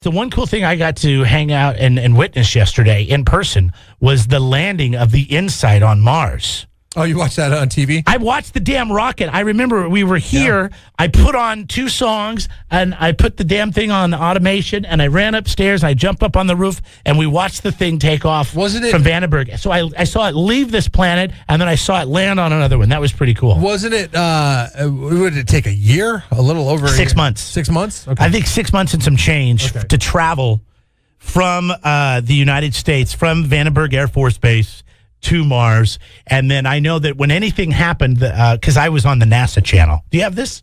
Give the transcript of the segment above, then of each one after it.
the one cool thing I got to hang out and witness yesterday in person was the landing of the InSight on Mars. Oh, you watched that on TV? I watched the damn rocket. I remember we were here. Yeah. I put on 2 songs, and I put the damn thing on automation, and I ran upstairs. I jumped up on the roof, and we watched the thing take off from Vandenberg. So I saw it leave this planet, and then I saw it land on another one. That was pretty cool. Wasn't it, would it take a year? A little over 6 months. 6 months? Okay. I think 6 months and some change to travel from the United States, from Vandenberg Air Force Base to Mars. And then I know that when anything happened, because I was on the NASA channel. Do you have this?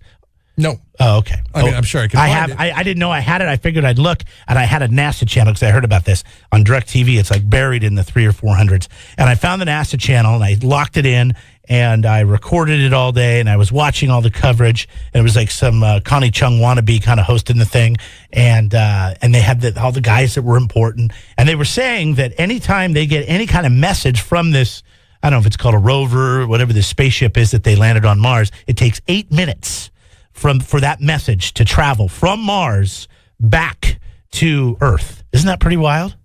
No. Oh, okay. I mean, I'm sure I could find it. I didn't know I had it. I figured I'd look, and I had a NASA channel because I heard about this on DirecTV. It's like buried in the 300 or 400s. And I found the NASA channel, and I locked it in, and I recorded it all day, and I was watching all the coverage. And it was like some Connie Chung wannabe kind of hosting the thing. And they had all the guys that were important. And they were saying that anytime they get any kind of message from this, I don't know if it's called a rover or whatever this spaceship is that they landed on Mars, it takes 8 minutes for that message to travel from Mars back to Earth. Isn't that pretty wild?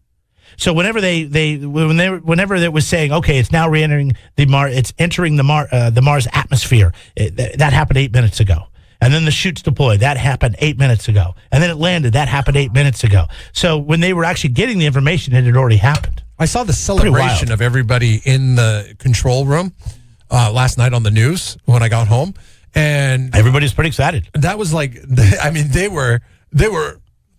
So whenever whenever it was saying, okay, it's now re-entering the Mars, it's entering the Mars atmosphere. That happened 8 minutes ago. And then the chute's deployed. That happened 8 minutes ago. And then it landed. That happened 8 minutes ago. So when they were actually getting the information, it had already happened. I saw the celebration of everybody in the control room last night on the news when I got home. And everybody's pretty excited. That was like, I mean, they were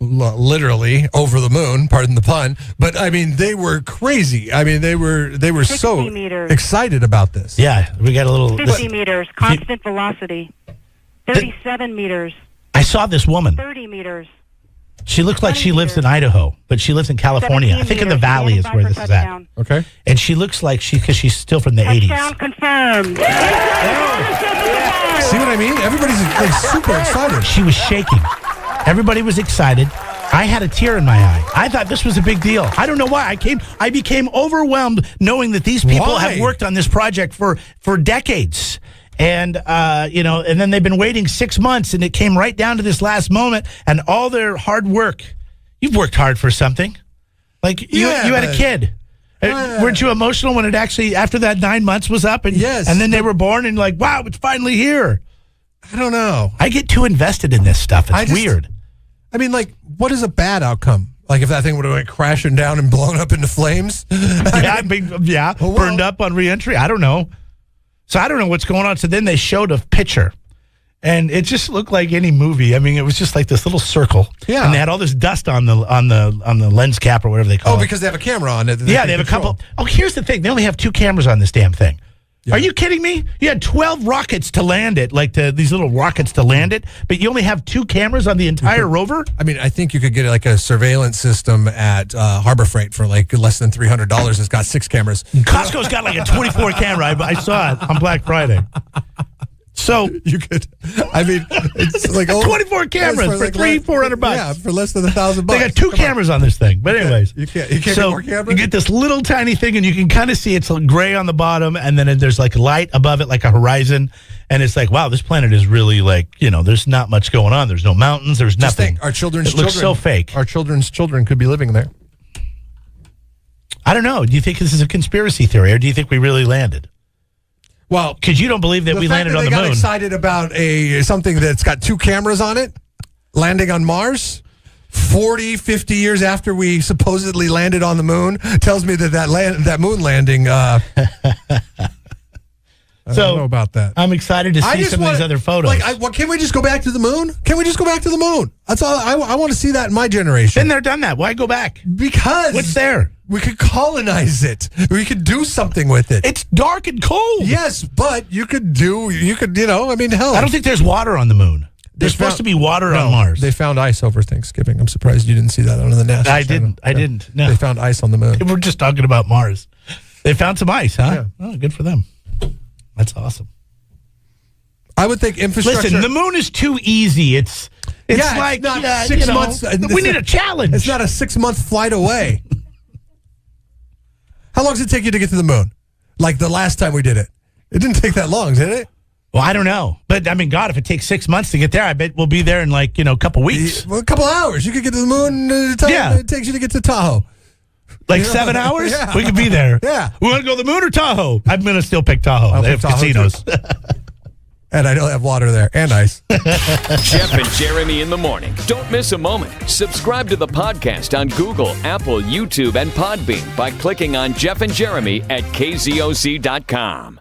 literally over the moon, pardon the pun, but I mean, they were crazy. I mean, they were so excited about this. Yeah, we got a little 50 meters, constant velocity. 37 meters. I saw this woman. 30 meters. She looks like she lives in Idaho, but she lives in California. I think in the valley is where this is at. Okay. And she looks like because she's still from the 80s. Touchdown confirmed. See what I mean? Everybody's like super excited. She was shaking. Everybody was excited. I had a tear in my eye. I thought this was a big deal. I don't know why. I became overwhelmed knowing that these people have worked on this project for decades. And, and then they've been waiting 6 months, and it came right down to this last moment, and all their hard work. You've worked hard for something. Like, you had a kid. Weren't you emotional when it actually, after that 9 months was up? And, yes. And then they were born, and like, wow, it's finally here. I don't know. I get too invested in this stuff. It's weird. I mean, like, what is a bad outcome? Like, if that thing would have went crashing down and blown up into flames? Burned up on reentry? I don't know. So I don't know what's going on. So then they showed a picture, and it just looked like any movie. I mean, it was just like this little circle. Yeah. And they had all this dust on the lens cap or whatever they call it. Oh, because they have a camera on it. Yeah, they have a couple. Oh, here's the thing. They only have 2 cameras on this damn thing. Yeah. Are you kidding me? You had 12 rockets to land it, these little rockets to land it, but you only have 2 cameras on the entire rover? I mean, I think you could get like a surveillance system at Harbor Freight for like less than $300. It's got 6 cameras. Costco's got like a 24 camera. I saw it on Black Friday. So you could, I mean, it's like 24 cameras for like $300-$400. Yeah, for less than $1,000. They got 2 cameras on this thing. But anyways, you can't get more cameras. You get this little tiny thing, and you can kind of see it's gray on the bottom, and then there's like light above it, like a horizon, and it's like, wow, this planet is really like, there's not much going on. There's no mountains. There's nothing. Think, our children's children looks so fake. Our children's children could be living there. I don't know. Do you think this is a conspiracy theory, or do you think we really landed? Well, because you don't believe that we landed on the moon. They got excited about something that's got 2 cameras on it, landing on Mars, 40, 50 years after we supposedly landed on the moon, tells me that moon landing. I don't know about that. I'm excited to see some of these other photos. Can we just go back to the moon? Can we just go back to the moon? That's all. I want to see that in my generation. Been there, done that. Why go back? Because what's there? We could colonize it. We could do something with it. It's dark and cold. Yes, but I mean, hell. I don't think there's water on the moon. There's supposed to be water on Mars. They found ice over Thanksgiving. I'm surprised you didn't see that on the national channel. I didn't. No. They found ice on the moon. We're just talking about Mars. They found some ice, huh? Yeah. Oh, good for them. That's awesome. I would think infrastructure. Listen, the moon is too easy. It's like not 6 months. We need a challenge. It's not a 6-month flight away. How long does it take you to get to the moon? Like the last time we did it. It didn't take that long, did it? Well, I don't know. But, I mean, God, if it takes 6 months to get there, I bet we'll be there in, like, a couple weeks. Well, a couple hours. You could get to the moon in the time it takes you to get to Tahoe. Like 7 hours? Yeah. We could be there. Yeah. We want to go to the moon or Tahoe? I'm going to still pick Tahoe. They have casinos. And I don't have water there and ice. Jeff and Jeremy in the morning. Don't miss a moment. Subscribe to the podcast on Google, Apple, YouTube, and Podbean by clicking on Jeff and Jeremy at KZOZ.com.